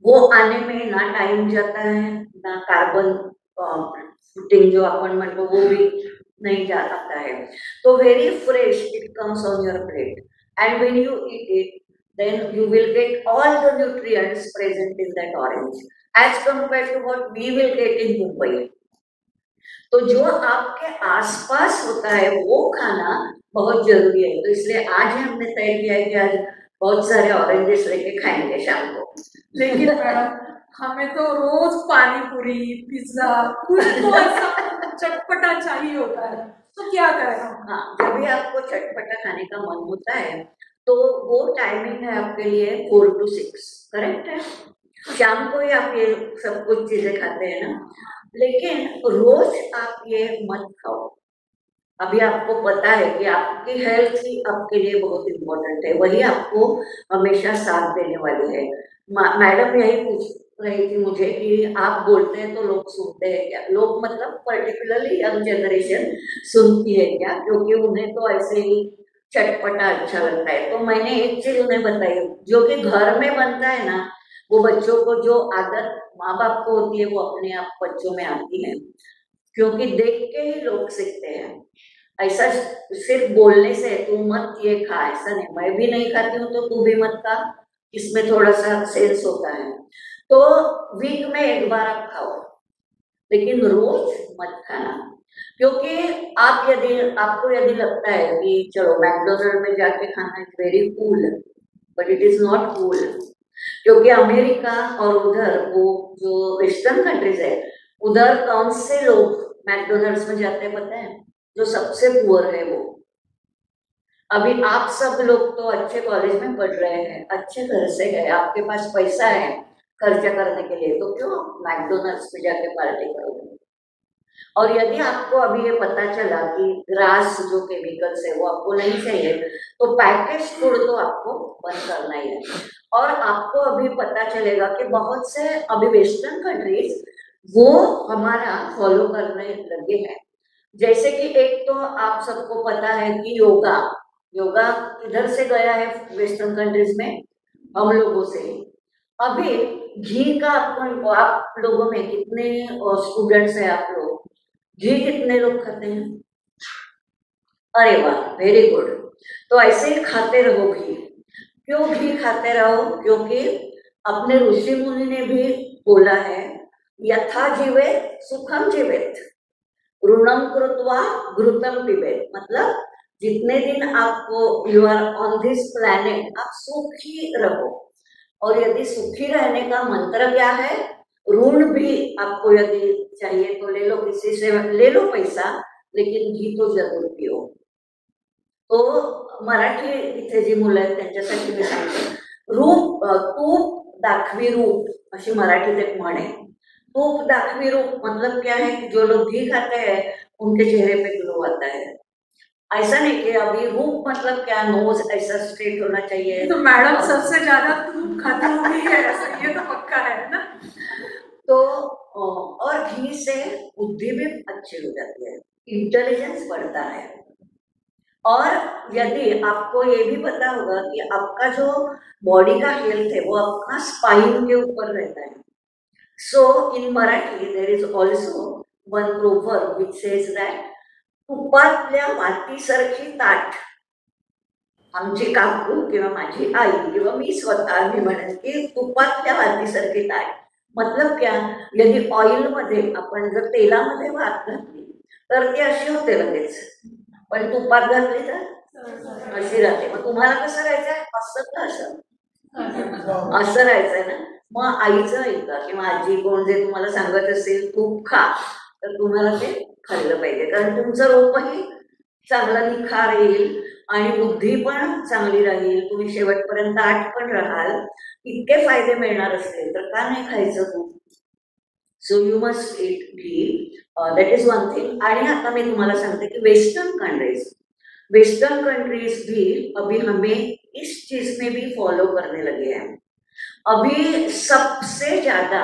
वो आने में ना टाइम जाता है ना कार्बन फुटिंग जो अपन म्हणतो वो भी नहीं जाता है, तो very fresh it comes on your plate and when you eat it then you will get all the nutrients present in that orange as compared to what we will get in Mumbai। तो जो आपके आसपास होता है वो खाना बहुत जरूरी है। तो इसलिए आज ही हमने तय किया है कि आज बहुत सारे ऑरेंजेस लेके खाएंगे शाम को। लेकिन मैडम हमें तो रोज पानी पूरी, पिज्जा, कुछ तो ऐसा चटपटा चाहिए होता है, तो क्या करें हम? हाँ, जब भी आपको चटपटा खाने का मन होता है तो वो टाइमिंग है आपके लिए 4 to 6, करेक्ट है? शाम को ही आप ये सब कुछ चीजें खाते हैं ना, लेकिन रोज आप ये मत खाओ। अभी आपको पता है कि आपकी हेल्थ ही आपके लिए बहुत इम्पोर्टेंट है, वही आपको हमेशा साथ देने वाली है। मैडम यही पूछ रही थी मुझे कि आप बोलते हैं तो लोग सुनते हैं क्या? लोग मतलब पर्टिकुलरली यंग जनरेशन सुनती है क्या? क्योंकि उन्हें तो ऐसे ही चटपटा अच्छा लगता है। तो मैंने एक चीज उन्हें बताई, जो कि घर में बनता है ना, वो बच्चों को जो आदत माँ बाप को होती है वो अपने आप बच्चों में आती है, क्योंकि देख के ही लोग सीखते हैं। ऐसा सिर्फ बोलने से तू मत ये खा ऐसा नहीं, मैं भी नहीं खाती हूँ तो तू भी मत खा, इसमें थोड़ा सा सेंस होता है। तो वीक में एक बार आप खाओ, लेकिन रोज मत खाना, क्योंकि आप आपको यदि लगता है कि चलो मैकडोनल्ड में जाके खाना is very cool, but it is not cool, क्योंकि अमेरिका और उधर वो जो वेस्टर्न कंट्रीज है उधर कौन से लोग मैकडोनल्ड्स में जाते हैं पता है? जो सबसे पुअर है वो। अभी आप सब लोग तो अच्छे कॉलेज में पढ़ रहे हैं, अच्छे घर से है, आपके पास पैसा है खर्चा करने के लिए, तो क्यों मैकडोनल्ड्स पे जाके पार्टी करोगे? और यदि आपको अभी ये पता चला कि ग्रास जो केमिकल्स है वो आपको नहीं चाहिए, तो पैकेज फूड तो आपको बंद करना ही है। और आपको अभी पता चलेगा कि बहुत से अभी वेस्टर्न कंट्रीज वो हमारा फॉलो करने लगे हैं। जैसे कि एक तो आप सबको पता है कि योगा इधर से गया है वेस्टर्न कंट्रीज में, हम लोगों से। अभी घी का आप लोगों में कितने स्टूडेंट्स हैं? आप लोग घी कितने लोग खाते हैं? अरे वाह, वेरी गुड। तो ऐसे ही खाते रहो घी। क्यों घी खाते रहो? क्योंकि अपने ऋषि मुनि ने भी बोला है, यथा जीवेत सुखम जीवेत, ऋणम कृत्वा घृतम पिबेत। मतलब जितने दिन आपको you are on this planet आप सुखी रहो, और यदि सुखी रहने का मंत्र क्या है? ऋण भी आपको यदि चाहिए तो ले लो, किसी से ले लो पैसा, लेकिन घी तो जरूर पिओ। तो मराठी इथे जी मुलं आहेत त्यांच्यासाठी मी सांगते, तूप दाखवी रूप अशी मराठीत एक म्हण आहे। तूप दाखवी रूप मतलब क्या है कि जो लोग घी खाते हैं उनके चेहरे पे ग्लो आता है। ऐसा नहीं कि अभी रूप मतलब क्या, नोज ऐसा स्ट्रेट होना चाहिए। तो मैडम सबसे ज्यादा दूध खाती होगी है ऐसा, ये तो पक्का है ना। तो और घी से बुद्धि भी अच्छी हो जाती है, इंटेलिजेंस बढ़ता है। और यदि आपको ये भी पता होगा कि आपका जो बॉडी का हेल्थ है वो आपका स्पाइन के ऊपर रहता है। So in Marathi there is also one proverb which says that तुपातल्या वातीसारखी ताट आमची काकू किंवा माझी आई किंवा मी स्वतः मी म्हणेन की तुपातल्या भातीसारखी ताट. मतलब क्या, यदि ऑइलमध्ये आपण जर तेलामध्ये भात घातली तर ती अशी होते लगेच, पण तुपात घातली तर अशी राहते. मग तुम्हाला कसं राहायचंय, असं का असं असं राहायचंय ना. मग आईचं ऐका किंवा आजी कोण जे तुम्हाला सांगत असेल तूप खा, तर तुम्हाला ते खाल्लं पाहिजे, कारण तुमचं रोपही चांगला निखार येईल आणि बुद्धी पण चांगली राहील, तुम्ही शेवटपर्यंत आठ पण राहाल. इतके फायदे मिळणार असतील तर का नाही खायचं तूप. So you must eat ghee, that is one thing. आणि आता मी तुम्हाला सांगते की वेस्टर्न कंट्रीज भी अभी हमें इस चीज में भी फॉलो करने लगे हैं. अभी सबसे ज्यादा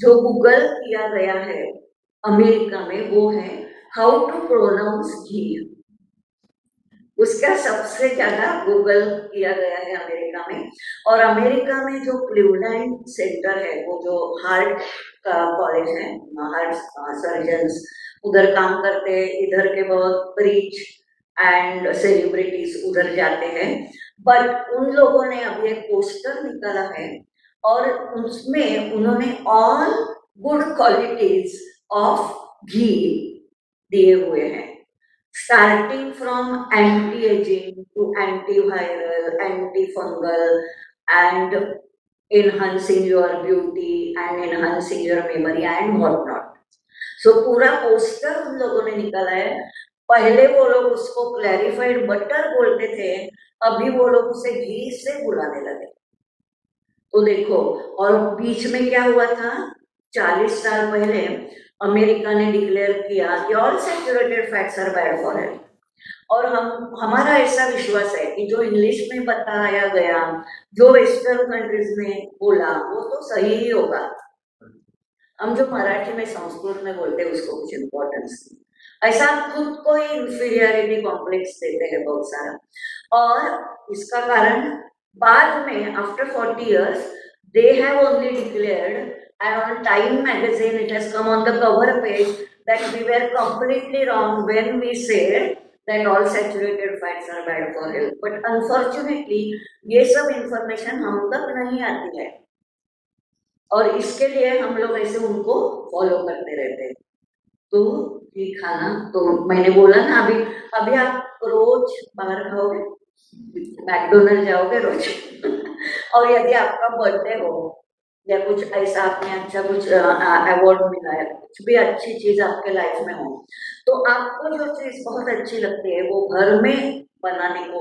जो गूगल किया गया है अमेरिका में वो है हाउ टू प्रोनाउंस घी. उसका सबसे ज्यादा गूगल किया गया है अमेरिका में. और अमेरिका में जो क्लीवलैंड सेंटर है, वो जो हार्ट का कॉलेज है, हार्ट सर्जन्स उधर काम करते हैं. इधर के बहुत रिच एंड सेलिब्रिटीज उधर जाते हैं. बट उन लोगों ने अभी एक पोस्टर निकाला है और उसमें उन्होंने ऑल गुड क्वालिटीज ऑफ घी दिए हुए हैं, starting from anti-aging to antiviral, antifungal, and enhancing your beauty and enhancing your memory and whatnot. So पूरा पोस्टर उन लोगों ने निकाला है. पहले वो लोग उसको क्लैरिफाइड बटर बोलते थे, अभी वो लोग उसे घी से बुलाने लगे. तो देखो, और बीच में क्या हुआ था, 40 साल पहले अमेरिका ने डिक्लेयर किया कि all saturated fats are bad for health. और हमारा ऐसा विश्वास है कि जो इंग्लिश में बताया गया, जो वेस्टर्न कंट्रीज में बोला, वो तो सही ही होगा. हम जो मराठी में संस्कृत में बोलते हैं उसको कुछ इम्पोर्टेंस नहीं. ऐसा खुद को ही इंफीरियरिटी कॉम्प्लेक्स देते हैं बहुत सारा. और इसका कारण बाद में after 40 years they have only declared, and on Time magazine it has come on the cover page, that we were completely wrong when we said that all saturated fats are bad for health. But unfortunately ये सब information हम तक नहीं आती है, और इसके लिए हम लोग ऐसे उनको फॉलो करते रहते हैं. तो ये खाना, तो मैंने बोला ना, अभी आप रोज बाहर खाओगे, मैकडोनल्ड जाओगे रोज और यदि आपका बर्थडे हो या कुछ ऐसा, आपने अच्छा कुछ अवार्ड मिला है, कुछ भी अच्छी चीज आपके लाइफ में हो, तो आपको जो चीज बहुत अच्छी लगती है वो घर में बनाने को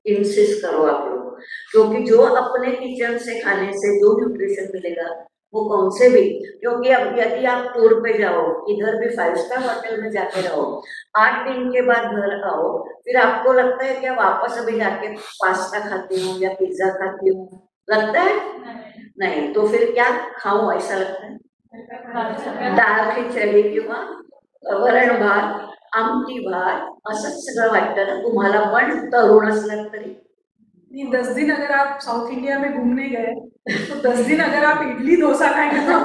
इंसिस्ट करो आप लोग. क्योंकि जो अपने किचन से खाने से जो न्यूट्रिशन मिलेगा वो कौन से भी, क्योंकि अब यदि आप टूर पे जाओ, इधर भी 5 स्टार होटल में जाके रहो, 8 दिन के बाद घर आओ, फिर आपको लगता है कि वापस अभी जाके पास्ता खाती हूँ या पिज्जा खाती हूँ, लगता है नहीं. तो फिर क्या खाऊं ऐसा लगता है, डाळ खिचडी किंवा वरण भात, आमटी भात, असंच सगळं वाटतं ना. तुम्हाला पण तरुण असलात तरी 10 दिन अगर आप साउथ इंडिया में घूमने गए तो 10 दिन अगर आप इडली डोसा खाएंगे तो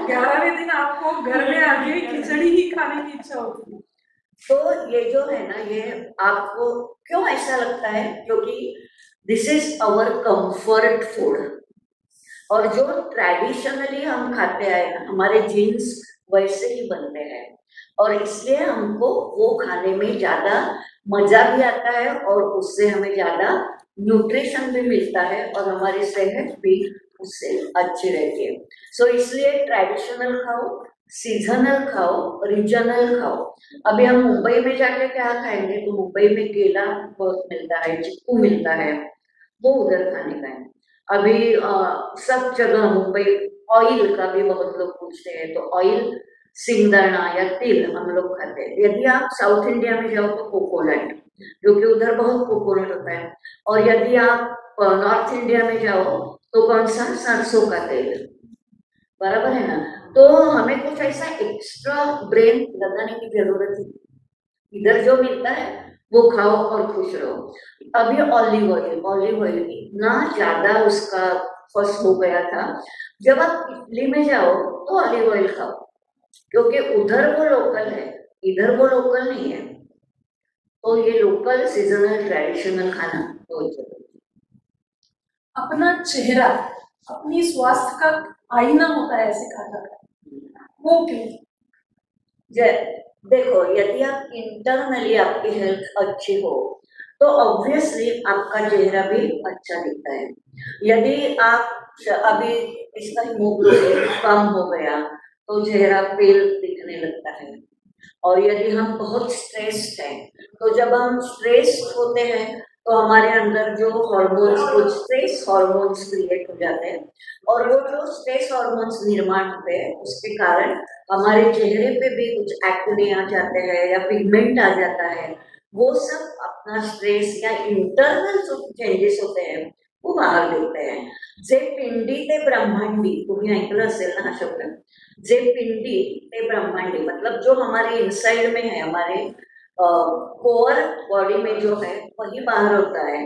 11वें दिन आपको घर में आके खिचड़ी ही खाने की इच्छा होती है. तो ये जो है ना, ये आपको क्यों ऐसा लगता है, क्योंकि this is our comfort food. और जो ट्रेडिशनली हम खाते आए ना, हमारे जीन्स वैसे ही बनते हैं, और इसलिए हमको वो खाने में ज्यादा मजा भी आता है और उससे हमें ज्यादा न्यूट्रिशन भी मिलता है और हमारी सेहत भी उससे अच्छी रहती है. सो इसलिए ट्रेडिशनल खाओ, सीजनल खाओ, रीजनल खाओ. अभी हम मुंबई में जाके क्या खाएंगे, तो मुंबई में केला बहुत मिलता है, चिक्कू मिलता है, वो उधर खाने का है. अभी सब जगह मुंबई ऑयल का भी बहुत लोग पूछते हैं, तो ऑयल सिंगदाना या तिल हम लोग खाते हैं. यदि आप साउथ इंडिया में जाओ तो कोकोनट, क्योंकि उधर बहुत कोकोनट होता है. और यदि आप नॉर्थ इंडिया में जाओ तो कौन सा, सरसों का तेल, बराबर है ना. तो हमें कुछ ऐसा एक्स्ट्रा ब्रेन लगाने की जरूरत है. इधर जो मिलता है वो खाओ और खुश रहो. अभी ऑलिव ऑयल इतना ज्यादा उसका फर्स्ट हो गया था. जब आप इटली में जाओ तो ऑलिव ऑयल खाओ, क्योंकि उधर वो लोकल है, इधर वो लोकल नहीं है. तो ये लोकल सीजनल ट्रेडिशनल खाना बहुत जरूरी। अपना चेहरा अपनी स्वास्थ्य का आईना होता है ऐसे कहा जाता है, वो क्यों? देखो, यदि आप इंटरनली आपकी हेल्थ अच्छी हो तो ऑब्वियसली आपका चेहरा भी अच्छा दिखता है। यदि आप अभी इसका हीमोग्लोबिन कम हो गया तो चेहरा पेल दिखने लगता है। और यदि हम बहुत स्ट्रेस्ड हैं तो जब हम स्ट्रेस्ड होते हैं तो हमारे अंदर जो हॉर्मोन्स, कुछ स्ट्रेस हॉर्मोन्स क्रिएट हो जाते हैं और वो जो स्ट्रेस हॉर्मोन्स निर्माण होते हैं उसके कारण हमारे चेहरे पे भी कुछ एक्ने आ जाते हैं या पिगमेंट आ जाता है। वो सब अपना स्ट्रेस या इंटरनल जो चेंजेस होते हैं वो बाहर दिखते हैं। जे पिंडी ते ब्रह्मांडी, तुम्ही ऐकलं असेल ना हा शब्द? जे पिंडी ते ब्रह्मांडी मतलब जो हमारे इनसाइड में है, हमारे कोर बॉडी में जो है वही बाहर होता है।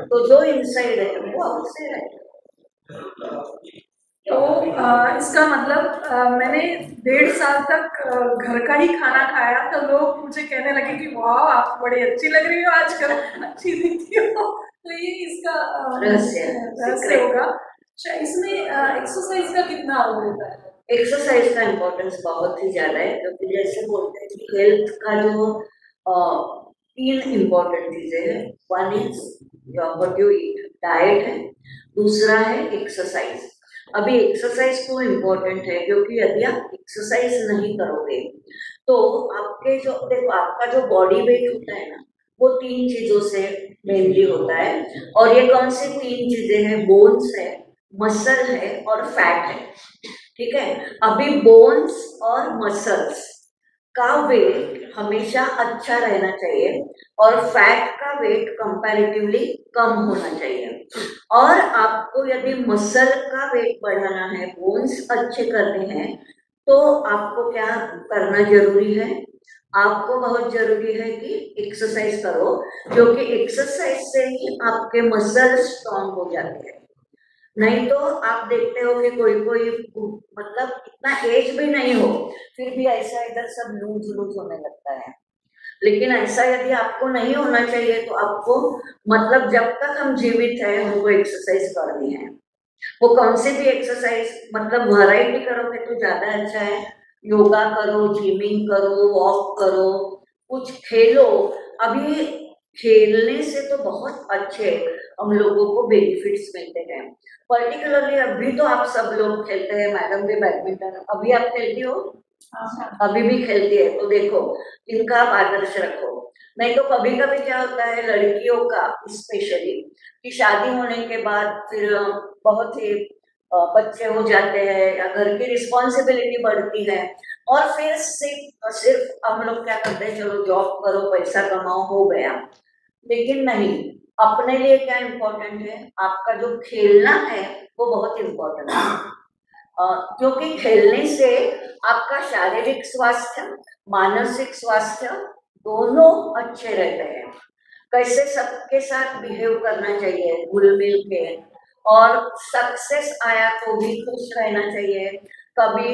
तो जो इनसाइड है वो आउटसाइड है। तो इसका मतलब मैंने 1.5 साल तक घर का ही खाना खाया तो लोग मुझे कहने लगे कि वाह आप बड़ी अच्छी लग रही हो आजकल, अच्छी दिखती हो। तो ये इसका रहस्य होगा। अच्छा, इसमें एक्सरसाइज का कितना रोल होता है? एक्सरसाइज का इम्पोर्टेंस बहुत ही ज्यादा है क्योंकि जैसे बोलते हैं कि हेल्थ का जो 3 इम्पोर्टेंट चीजें हैं, one is what you eat, diet है, दूसरा है एक्सरसाइज। अभी एक्सरसाइज क्यों इम्पोर्टेंट है? क्योंकि यदि आप एक्सरसाइज नहीं करोगे तो आपके जो, देखो आपका जो बॉडी वेट होता है ना वो 3 चीजों से मेनली होता है। और ये कौन सी 3 चीजें हैं? बोन्स है, मसल है और फैट है। ठीक है, अभी बोन्स और मसल्स का वेट हमेशा अच्छा रहना चाहिए और फैट का वेट कंपैरेटिवली कम होना चाहिए। और आपको यदि मसल का वेट बढ़ाना है, बोन्स अच्छे करने हैं, तो आपको क्या करना जरूरी है? आपको बहुत जरूरी है कि एक्सरसाइज करो, क्योंकि एक्सरसाइज से ही आपके मसल स्ट्रॉन्ग हो जाते हैं। नहीं तो आप देखते हो कि कोई कोई मतलब इतना एज भी नहीं हो फिर भी ऐसा इधर सब लूज लूज होने लगता है। लेकिन ऐसा यदि आपको नहीं होना चाहिए तो आपको मतलब जब तक हम जीवित हैं हमको एक्सरसाइज करनी है। वो कौन सी भी एक्सरसाइज, मतलब वैरायटी करोगे तो ज्यादा अच्छा है। योगा करो, जिमिंग करो, वॉक करो, कुछ खेलो। अभी खेलने से तो बहुत अच्छे हम लोगों को बेनिफिट्स मिलते हैं। पर्टिकुलरली अभी तो आप सब लोग खेलते हैं, मैडम भी बैडमिंटन, अभी आप खेलती हो? अभी भी खेलती है तो देखो इनका आप आदर्श रखो। नहीं तो कभी कभी क्या होता है लड़कियों का स्पेशली कि शादी होने के बाद फिर बहुत ही बच्चे हो जाते हैं या घर की रिस्पॉन्सिबिलिटी बढ़ती है और फिर सिर्फ हम लोग क्या करते हैं, चलो जॉब करो, पैसा कमाओ, हो गया। लेकिन नहीं, अपने लिए क्या इम्पोर्टेंट है? आपका जो खेलना है वो बहुत इम्पोर्टेंट है। क्योंकि खेलने से आपका शारीरिक स्वास्थ्य, मानसिक स्वास्थ्य दोनों अच्छे रहते हैं। कैसे सबके साथ बिहेव करना चाहिए घुल मिल के, और सक्सेस आया तो भी खुश रहना चाहिए। कभी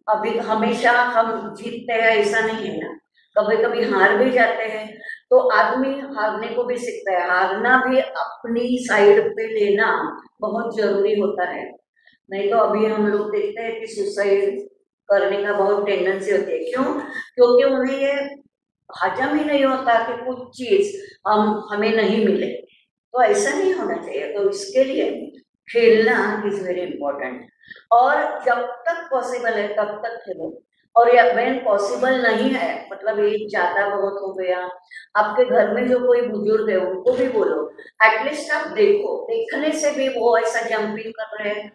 अभी हमेशा हम जीतते हैं ऐसा नहीं है ना, कभी कभी हार भी जाते हैं तो आदमी हारने को भी सीखता है। हारना भी अपनी साइड पे लेना बहुत जरूरी होता है। नहीं तो अभी हम लोग देखते हैं कि सुसाइड करने का बहुत टेंडेंसी होती है। क्यों? क्योंकि उन्हें ये हजम ही नहीं होता कि कुछ चीज हमें नहीं मिले। तो ऐसा नहीं होना चाहिए। तो इसके लिए खेलना इज वेरी इंपॉर्टेंट। और जब तक पॉसिबल है तब तक खेलो। और या व्हेन पॉसिबल नहीं है, मतलब ये ज्यादा बहुत हो गया, आपके घर में जो कोई बुजुर्ग है उनको भी बोलो, एटलीस्ट आप देखो, देखने से भी वो ऐसा जंपिंग कर रहे हैं,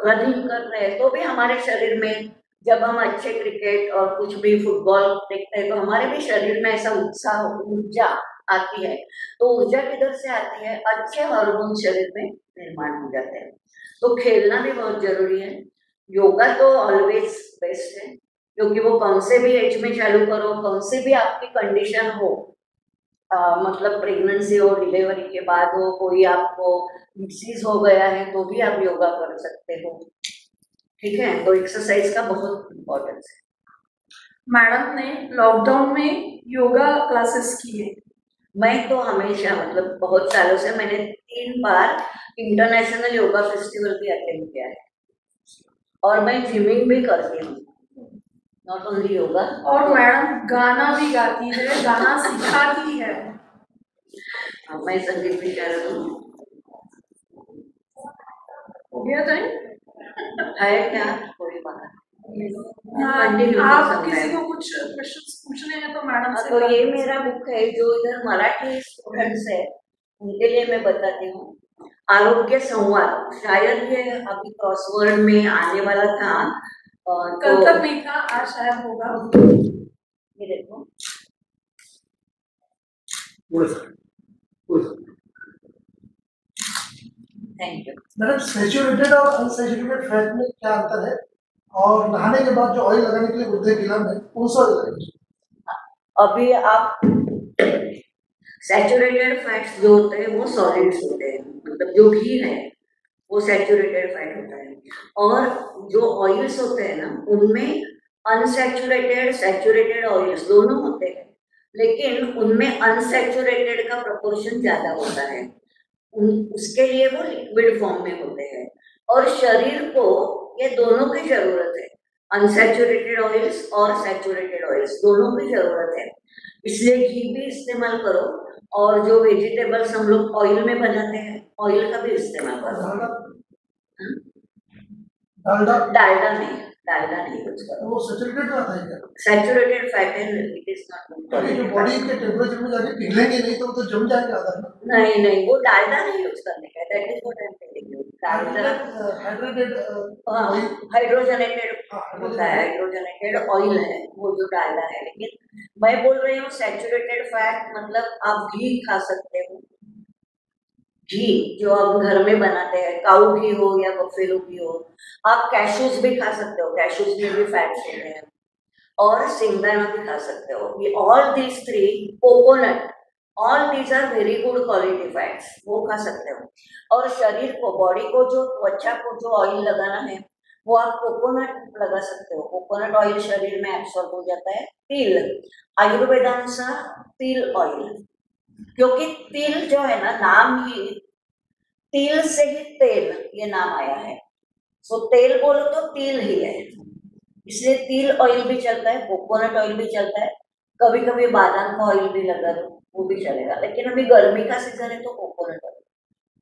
रनिंग कर रहे हैं, तो भी हमारे शरीर में, जब हम अच्छे क्रिकेट और कुछ भी फुटबॉल देखते हैं तो हमारे भी शरीर में ऐसा उत्साह, ऊर्जा आती है। तो ऊर्जा किधर से आती है? अच्छे हार्मोन शरीर में निर्माण हो जाते हैं। तो खेलना भी बहुत जरूरी है। योगा तो ऑलवेज बेस्ट है, क्योंकि वो कौन से भी एज में चालू करो, कौन से भी आपकी कंडीशन हो, मतलब प्रेगनेंसी हो, डिलीवरी के बाद हो, कोई आपको डिसीज हो गया है तो भी आप योगा कर सकते हो। ठीक है, तो एक्सरसाइज का बहुत इम्पोर्टेंस है। मैडम ने लॉकडाउन में योगा क्लासेस किए मैं तो हमेशा मतलब बहुत सालों से मैंने 3 बार इंटरनेशनल योगा फेस्टिवल भी अटेंड किया है और मैं जिमिंग भी करती हूँ, नॉट ओनली योगा। और मैडम गाना भी गाती है, गाना सिखाती है। मैं संगीत विशारद हूँ। हो गया टाइम? है क्या? कोई बात आप किसी को कुछ क्वेश्चंस पूछने हैं तो मैडम से तो ये मेरा बुक है जो इधर मराठी स्टूडेंट्स है उनके लिए मैं बताती हूँ, आरोग्य संवाद। शायद ये अभी क्रॉसवर्ड में आने वाला था, कल तक नहीं था, आज शायद होगा। ये देखो, थैंक यू। मैडम, सैचुरेटेड और अनसैचुरेटेड फैट में क्या अंतर है, और नहाने के बाद जो ऑयल लगाने के लिए बोलते हैं गिला में, कौन सा ऑयल लगाएंगे? अभी आप सैचुरेटेड फैट्स जो होते हैं वो सॉलिड्स होते हैं, मतलब जो घी है वो सैचुरेटेड फैट होता है, और जो ऑयल्स होते हैं ना उनमें अनसैचुरेटेड सैचुरेटेड ऑयल्स दोनों होते हैं, लेकिन उनमें अनसैचुरेटेड का प्रोपोर्शन ज्यादा होता है, उसके लिए वो लिक्विड फॉर्म में होते हैं। और शरीर को ये दोनों की जरूरत है, अनसैचुरेटेड ऑयल्स और सैचुरेटेड ऑयल्स दोनों की जरूरत है, इसलिए घी भी इस्तेमाल करो, और जो वेजिटेबल्स हम लोग ऑयल में बनाते हैं ऑयल का भी इस्तेमाल करो। डालडा नहीं यूज करो, वो सैचुरेटेड में आता है क्या? सैचुरेटेड फैट है, इट इज नॉट जो बॉडी के टेम्परेचर में जाके पिघलेंगे नहीं तो वो तो जम जाएंगे आधा में। नहीं, वो डालडा नहीं यूज करने का, that is what I am telling you. Dalda hydrogenated होता है, हाइड्रोजनेटेड ऑयल है वो जो डालडा है, लेकिन मैं बोल रही हूँ सैचुरेटेड फैट मतलब आप घी खा सकते हो, घी जो आप घर में बनाते हैं, काऊ घी हो या बफेलो घी हो, आप कैशूज भी खा सकते हो, कैशूज में भी फैट्स होते हैं, और सिंगदाना भी खा सकते हो। ये all these three, coconut, all these are very good quality fats, वो खा सकते हो। और शरीर को, बॉडी को, जो त्वचा को जो ऑयल लगाना है वो आप कोकोनट लगा सकते हो, कोकोनट ऑयल शरीर में एब्सॉर्ब हो जाता है। तिल, आयुर्वेदानुसार तिल ऑयल, क्योंकि तिल जो है ना, नाम ही तिल से ही तेल ये नाम आया है, सो तेल बोलो तो तिल ही है, इसलिए तिल ऑयल भी चलता है, कोकोनट ऑयल भी चलता है, कभी कभी बादाम का ऑयल भी लगा दो वो भी चलेगा, लेकिन अभी गर्मी का सीजन है तो कोकोनट ऑयल,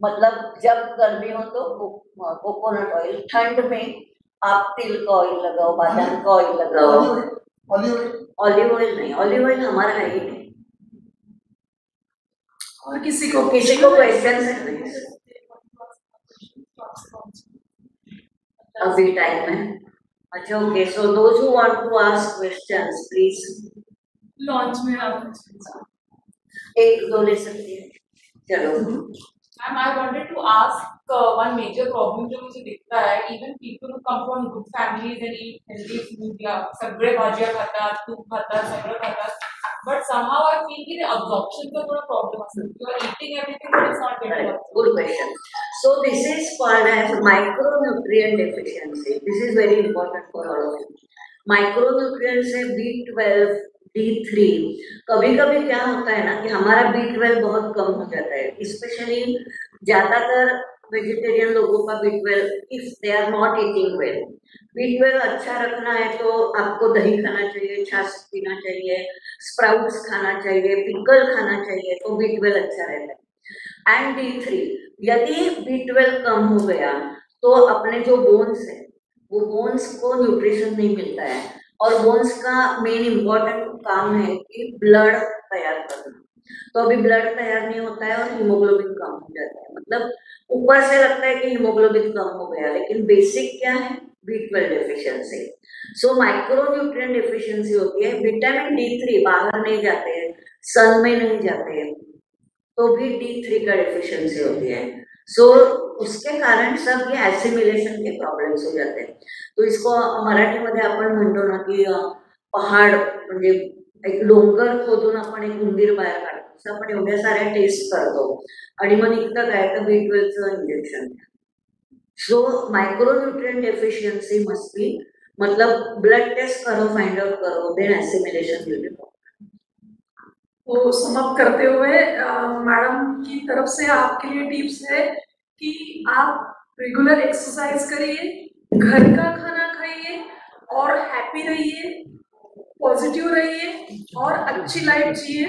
मतलब जब गर्मी हो तो कोकोनट ऑयल, ठंड में आप तिल का ऑयल लगाओ, बादाम का ऑयल लगाओ। ऑलिव ऑयल नहीं, ऑलिव ऑयल हमारा है ही नहीं। और किसी को क्वेश्चन है? अभी टाइम है? अच्छा, okay, so those who want to ask questions please lunch में आप एक दो ले सकती है, चलो। Ma'am, I wanted to ask one major problem जो मुझे दिखता है, even people who come from good families and eat healthy food, या सगळे भाज्या खातात, तूप खातात, सगळं खातात, but somehow I feel कि the absorption का थोड़ा problem असतो. You are eating everything but it's not getting absorbed. Good question. So this is called as micronutrient deficiency. This is very important for all of you. Micronutrients है B12, D3। कभी कभी क्या होता है ना कि हमारा B12 बहुत कम हो जाता है, स्पेशली ज्यादातर वेजिटेरियन लोगों का B12, if they are not eating well. B12 अच्छा रखना है तो आपको दही खाना चाहिए, छाछ पीना चाहिए, स्प्राउट्स खाना चाहिए, पिकल खाना चाहिए, तो B12 अच्छा रहता है। एंड D3, यदि B12 कम हो गया तो अपने जो बोन्स है वो बोन्स को न्यूट्रिशन नहीं मिलता है, और बोन्स का मेन इम्पोर्टेंट काम है कि ब्लड तैयार करना, तो अभी ब्लड तैयार नहीं होता है और हीमोग्लोबिन कम हो जाता है, मतलब ऊपर से लगता है कि हीमोग्लोबिन कम हो गया, लेकिन बेसिक क्या है, B12 डेफिशिएंसी। सो माइक्रोन्यूट्रिएंट डेफिशिएंसी होती है। विटामिन D3 बाहर नहीं जाते हैं, सन में नहीं जाते हैं, तो भी D3 का डेफिशिएंसी होती है। सो उसके कारण सब ये एसिमिलेशन के प्रॉब्लेम्स हो जाते हैं। तो इसको मराठीमध्ये आपण म्हणतो ना की पहाड, म्हणजे एक डोंगर खोदून आपण एक उंदीर बाहेर काढतो, असं आपण एवढ्या साऱ्या टेस्ट करतो आणि मग निघतं काय तर B12चं injection. So micronutrient deficiency must be, मतलब ब्लड टेस्ट करो, फाइंड आउट करो, देन एसिमिलेशन विल बी। वो समाप्त करते हुए मैडम की तरफ से आपके लिए टिप्स है कि आप रेगुलर एक्सरसाइज करिए, घर का खाना खाइए और हैप्पी रहिए, पॉजिटिव रहिए और अच्छी लाइफ जिए।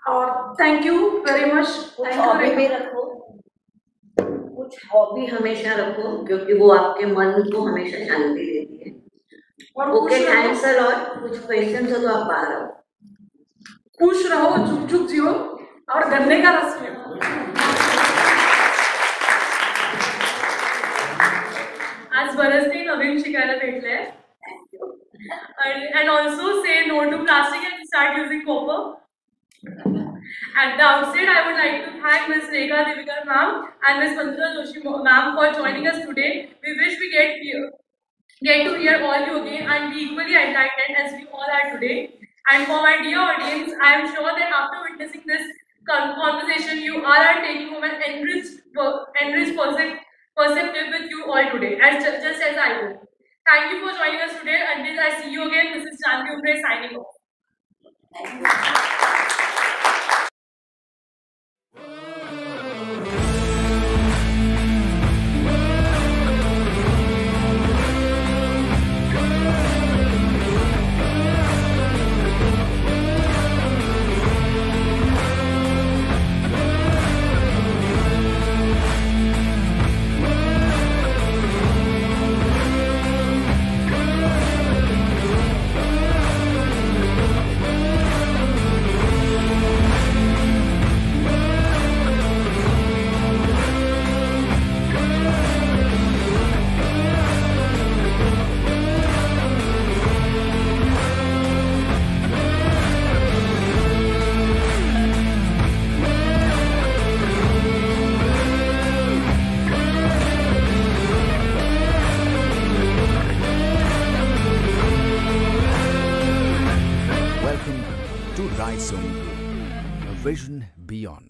और थैंक यू वेरी मच। कुछ हॉबी भी रखो, कुछ हॉबी हमेशा रखो, क्योंकि वो आपके मन को हमेशा शांति देती है। और ओके, थैंक्स अ लॉट। कुछ क्वेश्चन हो तो आप बाहर आओ। खुश रहो, झुक झुक जियो और गन्ने का रस पियो। आज बरंच नवीन शिकायला भेटलंय. And also say no to plastic and start using copper. At the outset, I would like to thank Ms. Rekha Devika ma'am and Ms. Mandana Joshi ma'am for joining us today. We wish we get to hear all you again and be equally enlightened as we all are today. And for my dear audience, I am sure that after witnessing this conversation, you all are taking home an enriched perspective with you all today, just as I do. Thank you for joining us today. Until I see you again, this is Janvi Umre signing off. Rhizome Group, a vision beyond.